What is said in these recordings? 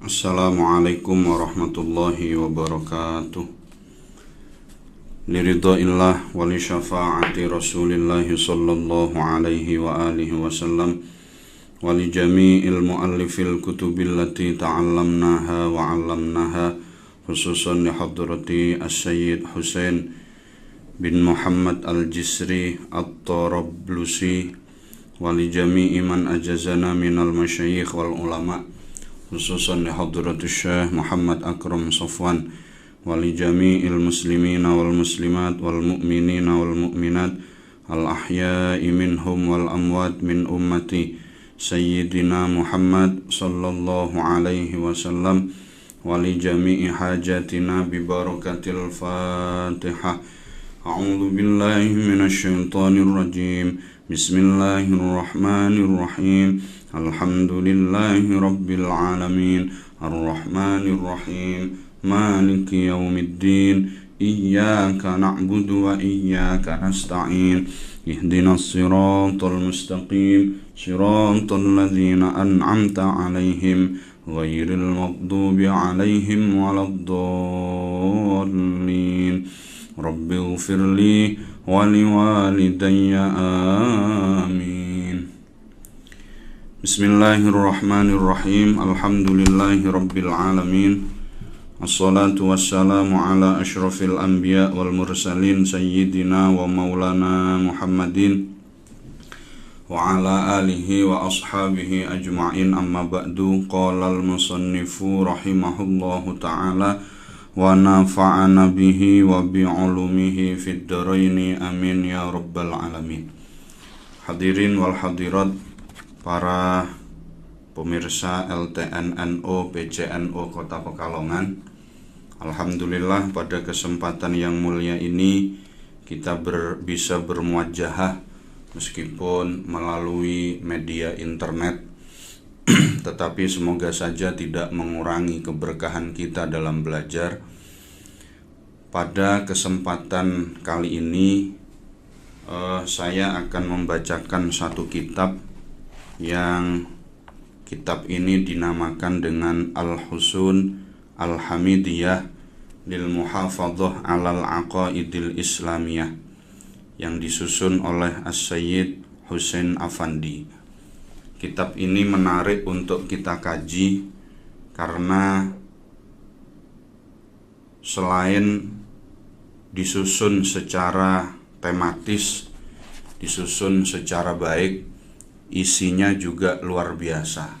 Assalamualaikum warahmatullahi wabarakatuh. Liridhaillah wa li syafa'ati Rasulillahi sallallahu alaihi wa alihi wasallam wa li jami'il muallifil kutubil lati ta'allamnaha wa 'allamnaha, khususan li hadrati As-Sayyid Husain bin Muhammad Al-Jisri At-Tarablusi wa li jami'i man ajazana minal masyayikh wal ulama, khususan li hadratus Syekh Muhammad Akram Safwan wa li jami'il muslimina wal muslimat wal mu'minina wal mu'minat al ahya'i minhum wal amwat min ummati Sayyidina Muhammad sallallahu alaihi wasallam wa li jami'i hajatina bi barakatil Fatihah. A'udzu billahi minasy syaithanir rajim. Bismillahirrahmanirrahim. Alhamdulillahi rabbil alamin. Arrahmanir rahim. Maliki yaumiddin. Iyyaka na'budu wa iyyaka nasta'in. Ihdinas siratal mustaqim. Siratal ladzina an'amta 'alaihim ghairil maghdubi 'alaihim waladdallin. Rabbi ighfirli wa liwalidayya amin. Bismillahirrahmanirrahim. Alhamdulillahi rabbil alamin. Assalatu wassalamu ala asyrafil anbiya wal mursalin sayyidina wa maulana Muhammadin wa ala alihi wa ashabihi ajma'in, amma ba'du. Qala al-musannifu rahimahullahu ta'ala wa nafa'ana bihi wa bi'ulumihi fid dharaini amin ya rabbal alamin. Hadirin wal hadirat, para pemirsa LTN-NU PCNU Kota Pekalongan, alhamdulillah pada kesempatan yang mulia ini kita bisa bermuajahah meskipun melalui media internet, tetapi semoga saja tidak mengurangi keberkahan kita dalam belajar. Pada kesempatan kali ini saya akan membacakan satu kitab yang kitab ini dinamakan dengan Al-Husun Al-Hamidiyah lil Muhafadhah 'alal Aqaidil Islamiyah, yang disusun oleh As-Sayyid Husain Afandi. Kitab ini menarik untuk kita kaji karena selain disusun secara tematis, disusun secara baik, isinya juga luar biasa.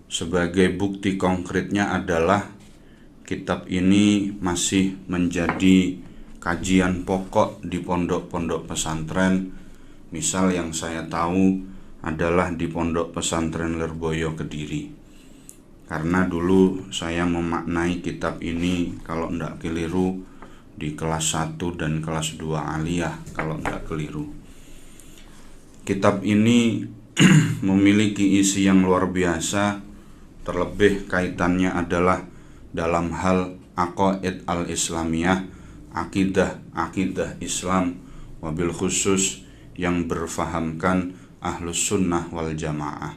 Sebagai bukti konkretnya adalah kitab ini masih menjadi kajian pokok di pondok-pondok pesantren. Misal yang saya tahu adalah di Pondok Pesantren Lerboyo Kediri. Karena dulu saya memaknai kitab ini, kalau tidak keliru, di kelas 1 dan kelas 2 aliyah, kalau tidak keliru. Kitab ini memiliki isi yang luar biasa, terlebih kaitannya adalah dalam hal aqaid al-islamiyah, akidah Islam, wabil khusus yang berfahamkan Ahlus Sunnah wal Jamaah.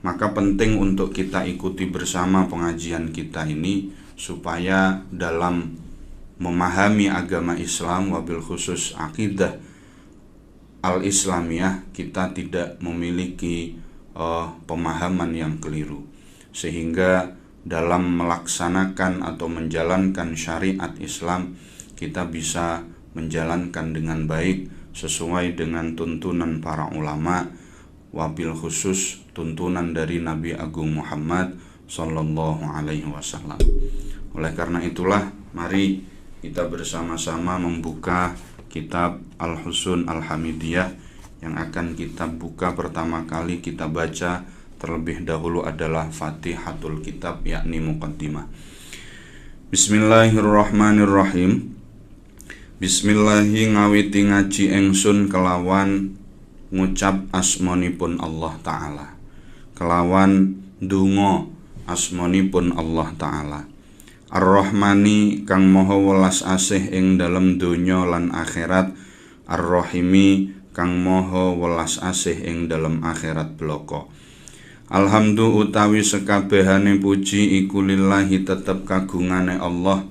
Maka penting untuk kita ikuti bersama pengajian kita ini, supaya dalam memahami agama Islam, wabil khusus akidah al-islamiyah, kita tidak memiliki pemahaman yang keliru, sehingga dalam melaksanakan atau menjalankan syariat Islam kita bisa menjalankan dengan baik sesuai dengan tuntunan para ulama, wabil khusus tuntunan dari Nabi Agung Muhammad sallallahu alaihi wasallam. Oleh karena itulah, mari kita bersama-sama membuka kitab Al-Husun Al-Hamidiyah. Yang akan kita buka pertama kali kita baca terlebih dahulu adalah Fatihatul Kitab, yakni muqaddimah. Bismillahirrahmanirrahim. Bismillahi ngawiti ngaji engsun kelawan ngucap asmonipun Allah Ta'ala, kelawan dungo asmonipun Allah Ta'ala. Ar-Rahmani kang maha welas asih ing dalem donya lan akhirat, Ar-Rahimi kang maha welas asih ing dalem akhirat bloko. Alhamdu utawi sekabehane puji iku lillahi tetep kagungane Allah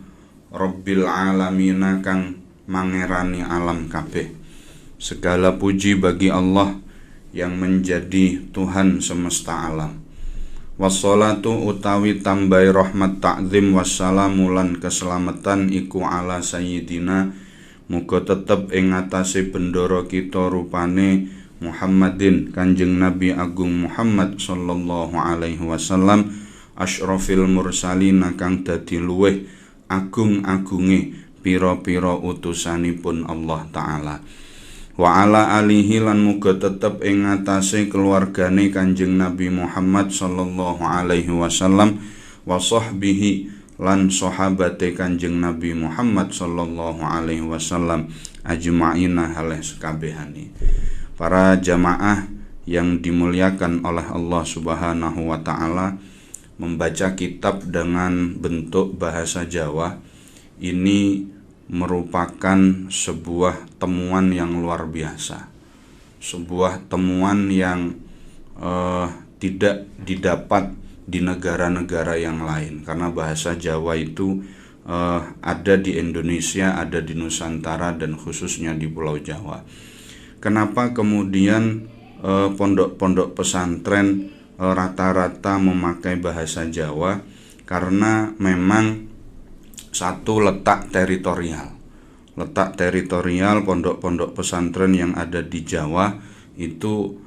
Rabbil alamina kang mangerani alam kabeh. Segala puji bagi Allah yang menjadi Tuhan semesta alam. Wassalatu utawi tambahi rahmat ta'zim wassalamu lan keselamatan iku ala sayyidina muga tetep ing atase bendoro kita rupane Muhammadin Kanjeng Nabi Agung Muhammad sallallahu alaihi wasallam asyrafil mursalin kang dadi luweh agung-agunge pira-pira utusanipun Allah taala. Wa ala alihi lan muga tetep ing atase keluargane Kanjeng Nabi Muhammad sallallahu alaihi wasallam wa sahbihi lan sahabate Kanjeng Nabi Muhammad sallallahu alaihi wasallam ajma'ina halih sekabehane. Para jamaah yang dimuliakan oleh Allah Subhanahu wa taala, membaca kitab dengan bentuk bahasa Jawa ini merupakan sebuah temuan yang luar biasa. Sebuah temuan yang tidak didapat di negara-negara yang lain, karena bahasa Jawa itu ada di Indonesia, ada di Nusantara dan khususnya di Pulau Jawa. Kenapa kemudian pondok-pondok pesantren rata-rata memakai bahasa Jawa? Karena memang satu letak teritorial pondok-pondok pesantren yang ada di Jawa itu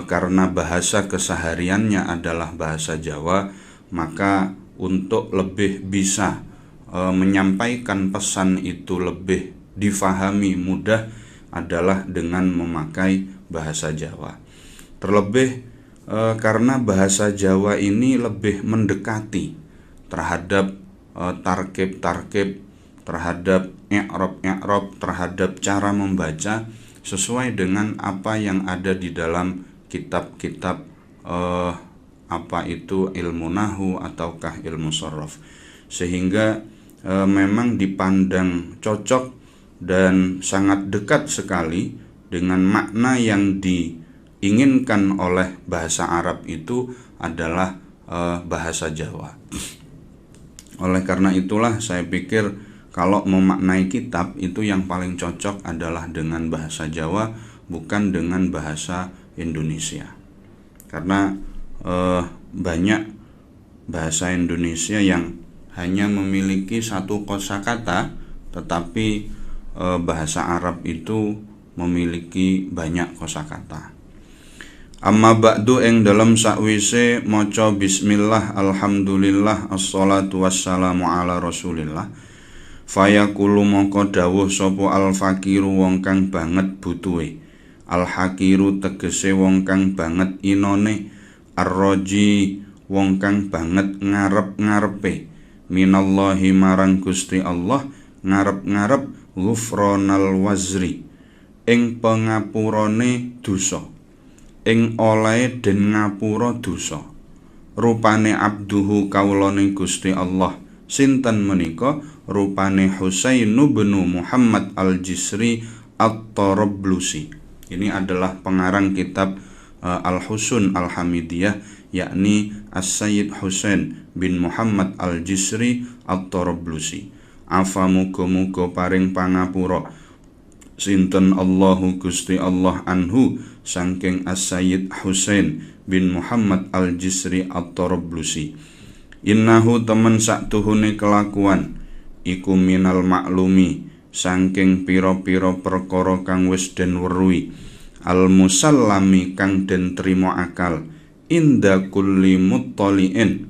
karena bahasa kesehariannya adalah bahasa Jawa, maka untuk lebih bisa menyampaikan pesan itu lebih difahami mudah adalah dengan memakai bahasa Jawa. Terlebih karena bahasa Jawa ini lebih mendekati terhadap tarkib, terhadap i'rab, terhadap cara membaca sesuai dengan apa yang ada di dalam kitab-kitab apa itu ilmu nahwu ataukah ilmu sharaf, sehingga memang dipandang cocok dan sangat dekat sekali dengan makna yang diinginkan oleh bahasa Arab itu adalah bahasa Jawa. Oleh karena itulah saya pikir kalau memaknai kitab itu yang paling cocok adalah dengan bahasa Jawa, bukan dengan bahasa Indonesia. Karena banyak bahasa Indonesia yang hanya memiliki satu kosakata, tetapi bahasa Arab itu memiliki banyak kosakata. Amma ba'du ing dalam sakwise maca bismillah alhamdulillah assalatu wassalamu ala rasulillah fayaqulu mongko dawuh sapa al fakiru wong kang banget butuhe, al hakiru tegese wong kang banget inone, arroji wong kang banget ngarep-ngarepe, minallahi marang Gusti Allah, ngarep-ngarep ghufranal wazri ing pangapurane dosa, ing olehe den ngapura dosa, rupane abduhu kawulane Gusti Allah. Sinten menika? Rupane Husain bin Muhammad al-Jisri at-Tarablusi. Ini adalah pengarang kitab Al-Husun Al-Hamidiyah, yakni As-Sayyid Husain bin Muhammad al-Jisri at-Tarablusi. Afa muga-muga paring pangapura sinten Allahu Gusti Allah anhu saking As-Sayyid Husain bin Muhammad al-Jisri at-Tarablusi. Innahu temen saktuhune kelakuan iku minal maklumi saking pira-pira perkara kang wis den weruhi, al-musallami kang den trima akal, inda kulli muttaliin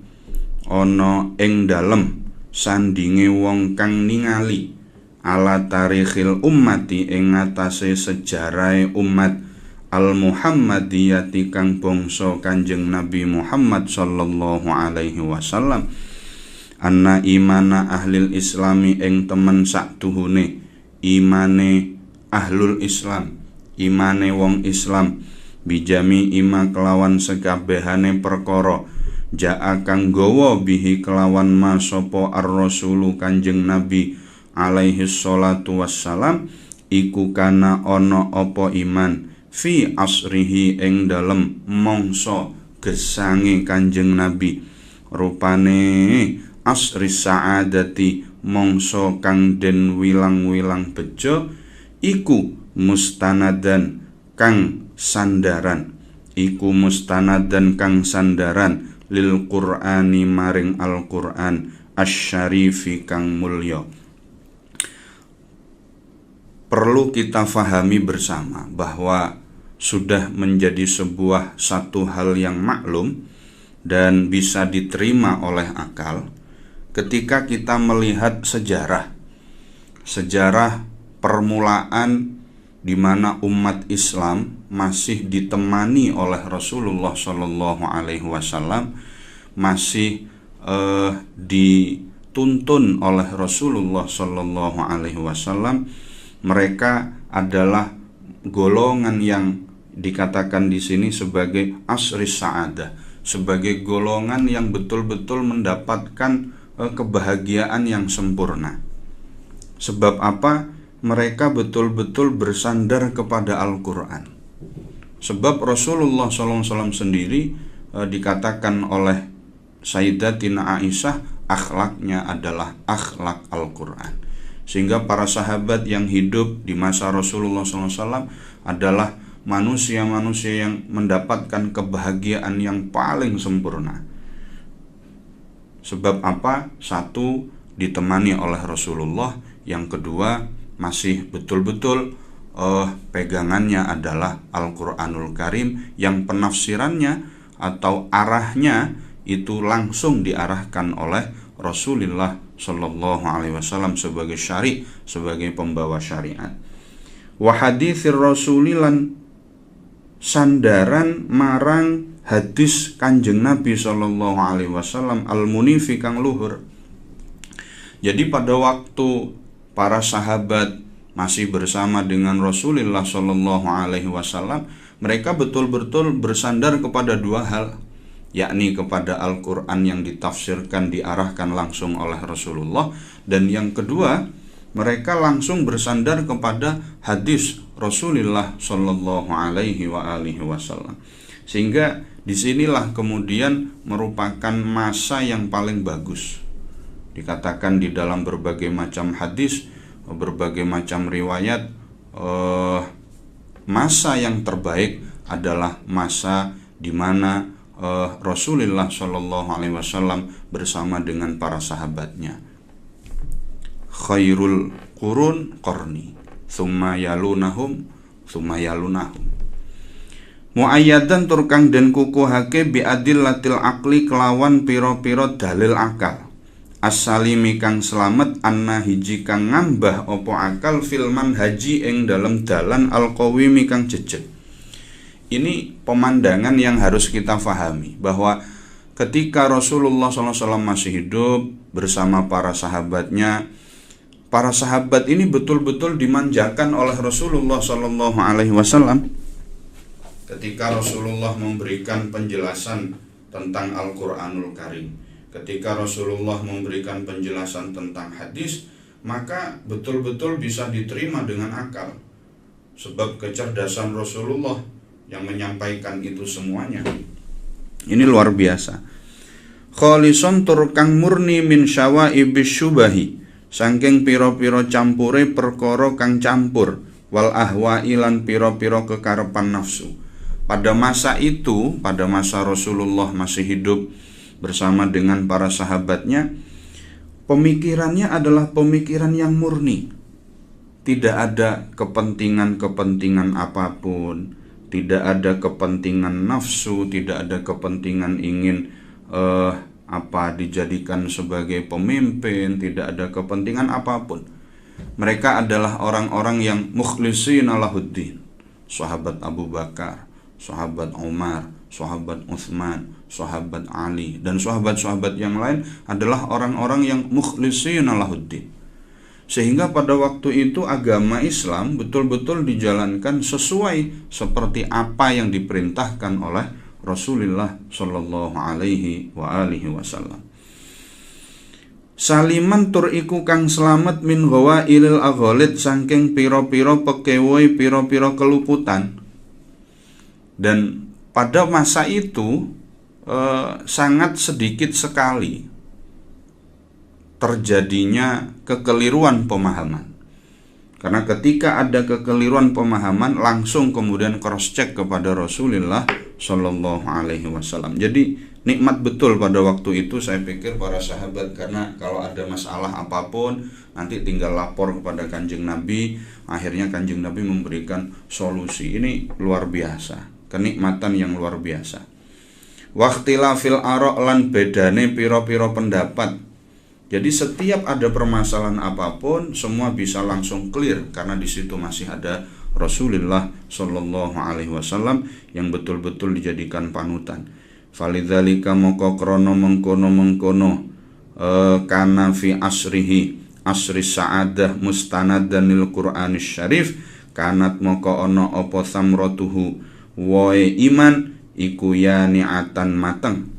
ana ing dalem sandinge wong kang ningali, ala tarikhil ummati ing ngatasé sejarahe umat, al Muhammadiyati kang bangsa Kanjeng Nabi Muhammad sallallahu alaihi wasallam, anna imana ahlil islami ing temen saktuhune imane ahlul Islam, imane wong Islam, bijami ima kelawan sekabehane perkara, jaa kang gawa bihi kelawan ma sapa ar-rasulu Kanjeng Nabi alaihi sholatu wassalam, iku kana ana apa iman fi asrihi ing dalem mangsa gesange Kanjeng Nabi, rupane asri sa'adati mongso kang den wilang-wilang bejo iku mustanadan kang sandaran, lil Qur'ani maring Al-Qur'an asy-syarifi kang mulya. Perlu kita fahami bersama bahwa sudah menjadi satu hal yang maklum dan bisa diterima oleh akal ketika kita melihat sejarah permulaan di mana umat Islam masih ditemani oleh Rasulullah Shallallahu Alaihi Wasallam, masih dituntun oleh Rasulullah Shallallahu Alaihi Wasallam. Mereka adalah golongan yang dikatakan di sini sebagai asri sa'adah, sebagai golongan yang betul-betul mendapatkan kebahagiaan yang sempurna. Sebab apa? Mereka betul-betul bersandar kepada Al-Quran. Sebab Rasulullah SAW sendiri dikatakan oleh Sayyidatina Aisyah, akhlaknya adalah akhlak Al-Quran. Sehingga para sahabat yang hidup di masa Rasulullah SAW adalah manusia-manusia yang mendapatkan kebahagiaan yang paling sempurna. Sebab apa? Satu, ditemani oleh Rasulullah. Yang kedua, masih betul-betul pegangannya adalah Al-Quranul Karim, yang penafsirannya atau arahnya itu langsung diarahkan oleh Rasulullah Shallallahu Alaihi Wasallam sebagai sebagai pembawa syariat. Wa haditsir rasulilan sandaran marang hadis Kanjeng Nabi Shallallahu Alaihi Wasallam al-munifi kang luhur. Jadi pada waktu para sahabat masih bersama dengan Rasulullah Shallallahu Alaihi Wasallam, mereka betul-betul bersandar kepada dua hal, yakni kepada Al-Quran yang ditafsirkan diarahkan langsung oleh Rasulullah, dan yang kedua mereka langsung bersandar kepada hadis Rasulullah Shallallahu Alaihi Wasallam. Sehingga disinilah kemudian merupakan masa yang paling bagus. Dikatakan di dalam berbagai macam hadis, berbagai macam riwayat, masa yang terbaik adalah masa di mana Rasulullah Shallallahu Alaihi Wasallam bersama dengan para sahabatnya. Khairul qurun qarni, tsumma yalunahum. Muayyadan turkang den kukuhake bi adillatil aqli kelawan piro-piro dalil akal. As-salimi kang slamet anna hiji kang ngambah opo akal filman haji ing dalam dalan al-qawimi kang jejeg. Ini pemandangan yang harus kita fahami, bahwa ketika Rasulullah SAW masih hidup bersama para sahabatnya, para sahabat ini betul-betul dimanjakan oleh Rasulullah SAW. Ketika Rasulullah memberikan penjelasan tentang Al-Quranul Karim, ketika Rasulullah memberikan penjelasan tentang hadis, maka betul-betul bisa diterima dengan akal. Sebab kecerdasan Rasulullah yang menyampaikan itu semuanya, ini luar biasa. Kholison tur kang murni min syawaibis syubahi, saking piro-piro campure perkara kang campur, wal ahwa'i lan piro-piro kekarepan nafsu. Pada masa itu, pada masa Rasulullah masih hidup bersama dengan para sahabatnya, pemikirannya adalah pemikiran yang murni. Tidak ada kepentingan-kepentingan apapun, tidak ada kepentingan nafsu, tidak ada kepentingan ingin dijadikan sebagai pemimpin, tidak ada kepentingan apapun. Mereka adalah orang-orang yang mukhlisin lahuddin. Sahabat Abu Bakar, sahabat Umar, sahabat Utsman, sahabat Ali, dan sahabat-sahabat yang lain adalah orang-orang yang mukhlisin lahuddin. Sehingga pada waktu itu agama Islam betul-betul dijalankan sesuai seperti apa yang diperintahkan oleh Rasulullah Shallallahu Alaihi Wasallam. Saliman tur iku kang selamat min ghawailil aghalid, saking piro-piro pekewoi, piro-piro keluputan. Dan pada masa itu sangat sedikit sekali terjadinya kekeliruan pemahaman. Karena ketika ada kekeliruan pemahaman, langsung kemudian cross check kepada Rasulullah Shallallahu Alaihi Wasallam. Jadi nikmat betul pada waktu itu saya pikir para sahabat, karena kalau ada masalah apapun nanti tinggal lapor kepada Kanjeng Nabi, akhirnya Kanjeng Nabi memberikan solusi. Ini luar biasa, kenikmatan yang luar biasa. Waqtilafil ara' lan bedane piro-piro pendapat. Jadi setiap ada permasalahan apapun semua bisa langsung clear, karena di situ masih ada Rasulullah Shallallahu Alaihi Wasallam yang betul-betul dijadikan panutan. Falidzalika moko krono mengkono kana fi asri sa'adah mustanadanil Qur'anis Syarif kanat moko ono opo samrotuhu woe iman iku ya ni'atan mateng.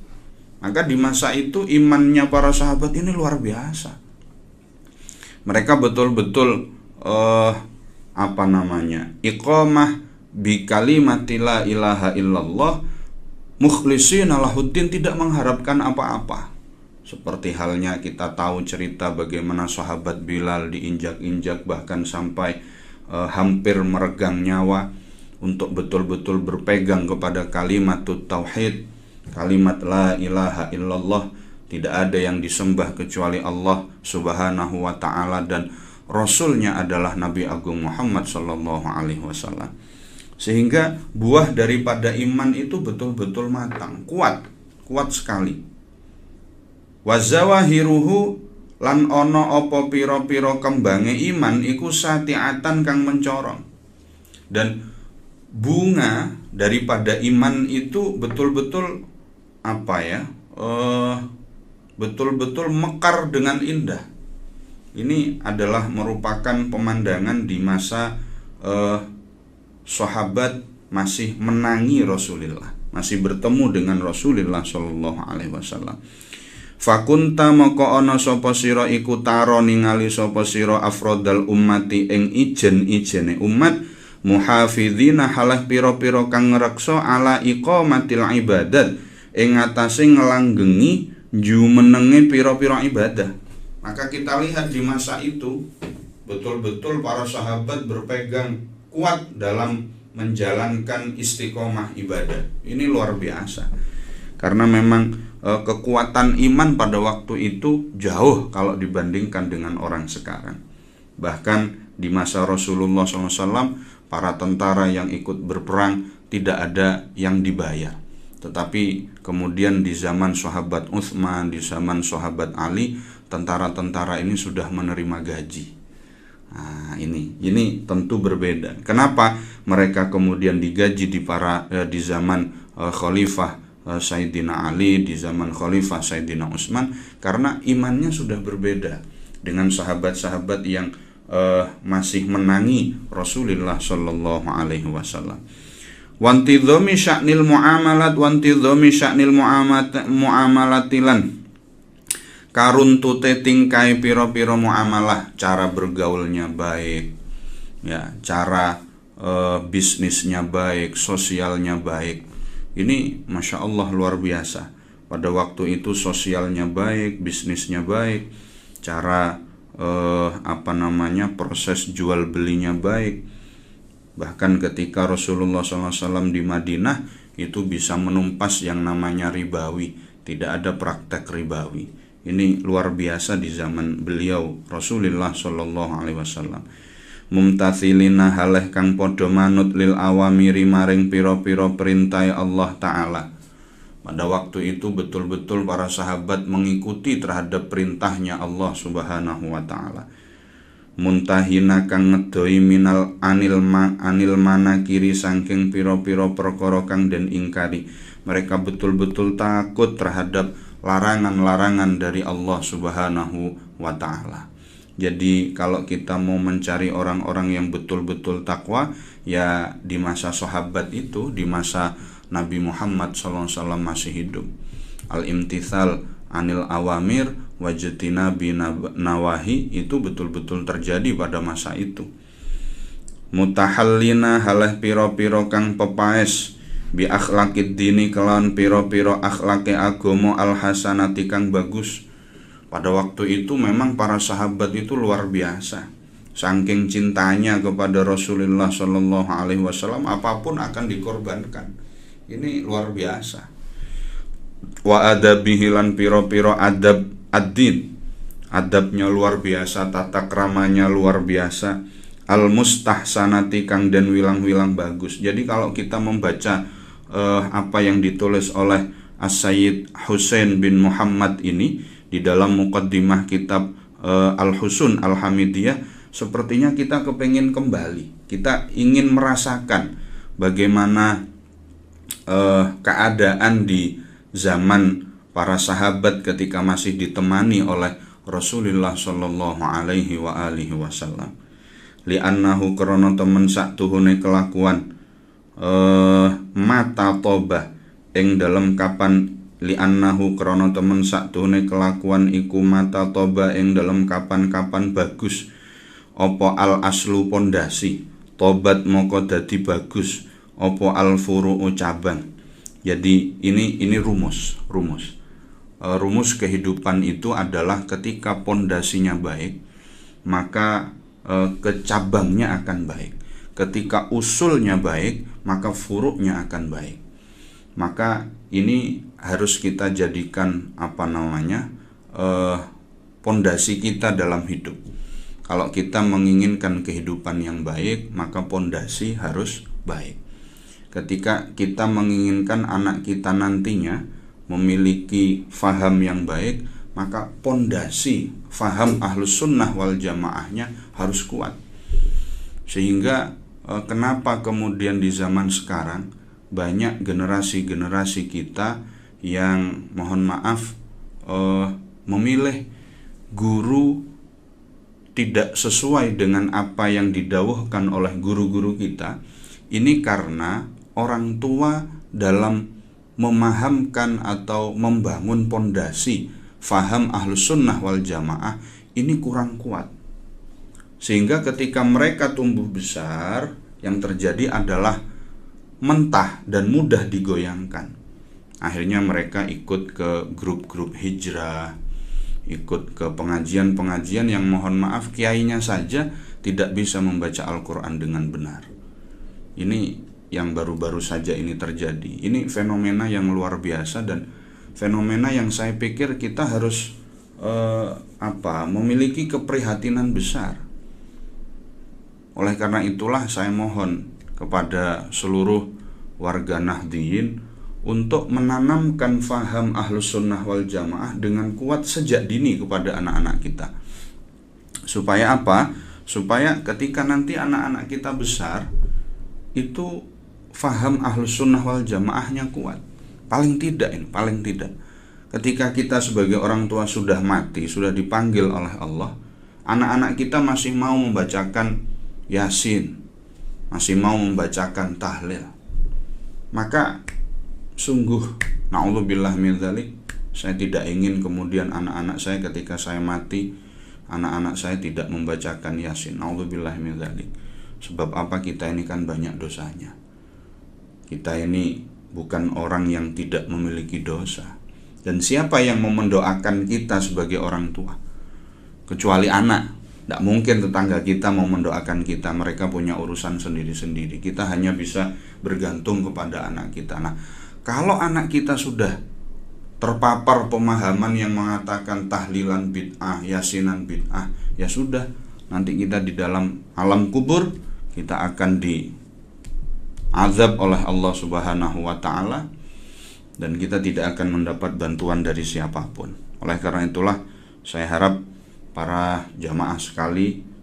Maka di masa itu imannya para sahabat ini luar biasa. Mereka betul-betul iqamah bi kalimati la ilaha illallah mukhlishina lahuddin, tidak mengharapkan apa-apa. Seperti halnya kita tahu cerita bagaimana sahabat Bilal diinjak-injak bahkan sampai hampir meregang nyawa untuk betul-betul berpegang kepada kalimat tauhid, kalimat la ilaha illallah, tidak ada yang disembah kecuali Allah subhanahu wa ta'ala, dan Rasulnya adalah Nabi Agung Muhammad sallallahu alaihi wasallam. Sehingga buah daripada iman itu betul-betul matang, kuat sekali. Wazawahiruhu lan ono opo piro-piro kembange iman iku satiatan kang mencorong. Dan bunga daripada iman itu betul-betul betul-betul mekar dengan indah. Ini adalah merupakan pemandangan di masa sahabat masih menangi Rasulullah, masih bertemu dengan Rasulullah Shallallahu Alaihi Wasallam. Fakunta moko ana sapa sira iku taro ningali sapa sira afrodal ummati ing ijen-ijene umat muhafizina halah pira-pira kang ngreksa ala iqamatil ibadat ing atase nglanggengi jumenenge pira-pira ibadah. Maka kita lihat di masa itu betul-betul para sahabat berpegang kuat dalam menjalankan istiqomah ibadah. Ini luar biasa. Karena memang kekuatan iman pada waktu itu jauh kalau dibandingkan dengan orang sekarang. Bahkan di masa Rasulullah SAW, para tentara yang ikut berperang tidak ada yang dibayar. Tetapi kemudian di zaman sahabat Utsman, di zaman sahabat Ali, tentara-tentara ini sudah menerima gaji. Nah, ini tentu berbeda. Kenapa mereka kemudian digaji di zaman Khalifah Sayyidina Ali, di zaman Khalifah Sayyidina Utsman? Karena imannya sudah berbeda dengan sahabat-sahabat yang masih menangi Rasulullah Shallallahu Alaihi Wasallam. Wantidhomi sya'nil mu'amalat wantidhomi sya'nil mu'amalatilan karuntute tingkai piro-piro muamalah, cara bergaulnya baik, ya, cara bisnisnya baik, sosialnya baik. Ini Masya Allah luar biasa. Pada waktu itu sosialnya baik, bisnisnya baik, cara proses jual belinya baik. Bahkan ketika Rasulullah SAW di Madinah itu bisa menumpas yang namanya ribawi, tidak ada praktek ribawi. Ini luar biasa di zaman beliau Rasulullah SAW. Mumtathilina haleh kang podo manut lil awamiri maring piro-piro perintai Allah Ta'ala. Pada waktu itu betul-betul para sahabat mengikuti terhadap perintahnya Allah Subhanahu wa Ta'ala. Muntahina kang ngedoi minal anil mana kiri sangking piro-piro perkara kang den ingkari. Mereka betul-betul takut terhadap larangan-larangan dari Allah Subhanahu wa Ta'ala. Jadi kalau kita mau mencari orang-orang yang betul-betul takwa, ya di masa sahabat itu, di masa Nabi Muhammad SAW masih hidup. Al-imtithal anil awamir wajtina binawahi itu betul-betul terjadi pada masa itu. Mutahallina halah piro-piro kang pepaes bi akhlaqid dini kelawan piro-piro akhlake agama al hasanati kang bagus. Pada waktu itu memang para sahabat itu luar biasa. Saking cintanya kepada Rasulullah Shallallahu Alaihi Wasallam, apapun akan dikorbankan. Ini luar biasa. Wa adabihi lan piro-piro adab ad-din, adabnya luar biasa, tata kramanya luar biasa. Al mustahsanati kang dan wilang-wilang bagus. Jadi kalau kita membaca apa yang ditulis oleh As-Sayyid Husain bin Muhammad ini di dalam muqaddimah kitab Al-Husun Al-Hamidiyah, sepertinya kita kepengin kembali. Kita ingin merasakan bagaimana keadaan di zaman para sahabat ketika masih ditemani oleh Rasulullah Shallallahu Alaihi Wasallam. Li'annahu krono temen saktuhune kelakuan mata toba ing dalam kapan li'annahu krono temen saktuhune kelakuan iku mata toba ing dalam kapan-kapan bagus opo al aslu pondasi tobat moko dadi bagus opo al furu'u cabang. Jadi ini rumus kehidupan itu adalah ketika pondasinya baik, maka kecabangnya akan baik. Ketika usulnya baik, maka furuknya akan baik. Maka ini harus kita jadikan pondasi kita dalam hidup. Kalau kita menginginkan kehidupan yang baik, maka pondasi harus baik. Ketika kita menginginkan anak kita nantinya memiliki faham yang baik, maka pondasi faham ahlus sunnah wal jamaahnya harus kuat. Sehingga kenapa kemudian di zaman sekarang banyak generasi-generasi kita yang mohon maaf memilih guru tidak sesuai dengan apa yang didawuhkan oleh guru-guru kita. Ini karena orang tua dalam memahamkan atau membangun pondasi faham ahlus sunnah wal jamaah ini kurang kuat, sehingga ketika mereka tumbuh besar yang terjadi adalah mentah dan mudah digoyangkan. Akhirnya mereka ikut ke grup-grup hijrah, ikut ke pengajian-pengajian yang mohon maaf kiainya saja tidak bisa membaca Al-Quran dengan benar. Ini yang baru-baru saja ini terjadi. Ini fenomena yang luar biasa dan fenomena yang saya pikir kita harus memiliki keprihatinan besar. Oleh karena itulah saya mohon kepada seluruh warga Nahdliyin untuk menanamkan faham ahlus sunnah wal jamaah dengan kuat sejak dini kepada anak-anak kita. Supaya apa? Supaya ketika nanti anak-anak kita besar, itu faham ahlus sunnah wal jamaahnya kuat. Paling tidak ketika kita sebagai orang tua sudah mati, sudah dipanggil oleh Allah, anak-anak kita masih mau membacakan Yasin, masih mau membacakan tahlil, maka sungguh na'udzubillah min dzalik, saya tidak ingin kemudian anak-anak saya ketika saya mati, anak-anak saya tidak membacakan Yasin. Na'udzubillah min dzalik. Sebab apa? Kita ini kan banyak dosanya. Kita ini bukan orang yang tidak memiliki dosa. Dan siapa yang mau mendoakan kita sebagai orang tua? Kecuali anak. Tidak mungkin tetangga kita mau mendoakan kita. Mereka punya urusan sendiri-sendiri. Kita hanya bisa bergantung kepada anak kita. Nah, kalau anak kita sudah terpapar pemahaman yang mengatakan tahlilan bid'ah, yasinan bid'ah, ya sudah, nanti kita di dalam alam kubur kita akan diazab oleh Allah Subhanahu wa taala dan kita tidak akan mendapat bantuan dari siapapun. Oleh karena itulah saya harap para jamaah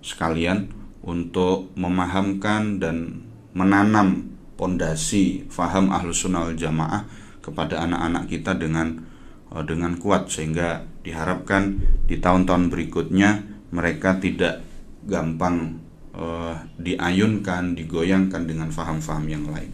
sekalian untuk memahamkan dan menanam pondasi faham ahlus sunnah wal jamaah kepada anak-anak kita dengan kuat, sehingga diharapkan di tahun-tahun berikutnya mereka tidak gampang diayunkan, digoyangkan dengan faham-faham yang lain.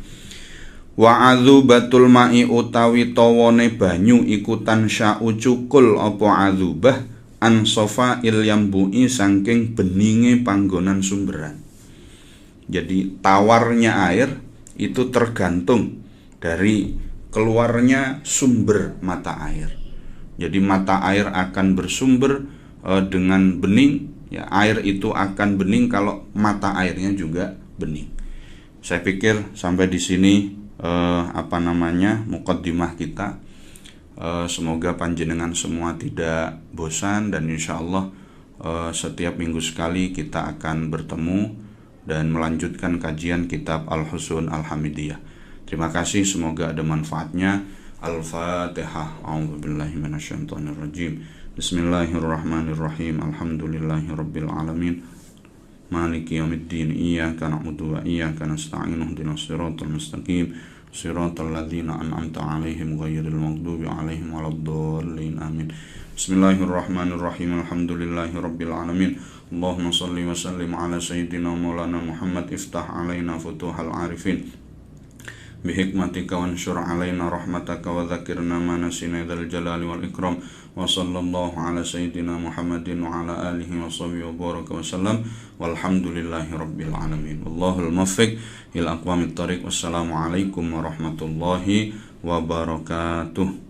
Wa adzubatul ma'i utawi tawane banyu ikutan sya'u cukul apa adzubah an sofa il yambui saking beninge panggonan sumberan. Jadi tawarnya air itu tergantung dari keluarnya sumber mata air. Jadi mata air akan bersumber dengan bening, ya, air itu akan bening kalau mata airnya juga bening. Saya pikir sampai di sini muqaddimah kita. Semoga panjenengan semua tidak bosan, dan insya Allah setiap minggu sekali kita akan bertemu dan melanjutkan kajian kitab Al-Husun Al-Hamidiyah. Terima kasih, semoga ada manfaatnya. Al-Fatihah. A'udzubillahi minasyaitonirrajim. Bismillahirrahmanirrahim. Alhamdulillahirabbil alamin. Maliki yaumiddin. Iyyaka na'budu wa iyyaka nasta'in. Ihdinas siratal mustaqim. Siratal ladzina an'amta 'alaihim ghairil maghdubi 'alaihim waladdallin. Amin. Bismillahirrahmanirrahim. Alhamdulillahirabbil alamin. Allahumma shalli wa sallim ala sayyidina maulana Muhammad. Iftah 'alaina futuhal 'arifin bihikmatika wanshur 'alaina rahmataka wa dzakirna ma nasina dzal jalali wal ikram. Wa sallallahu ala sayyidina Muhammadin wa ala alihi wa sahbihi wa baraka wa sallam. Walhamdulillahi rabbil alamin. Wallahul muwaffiq ila aqwamit thariq. Wassalamu alaikum warahmatullahi wabarakatuh.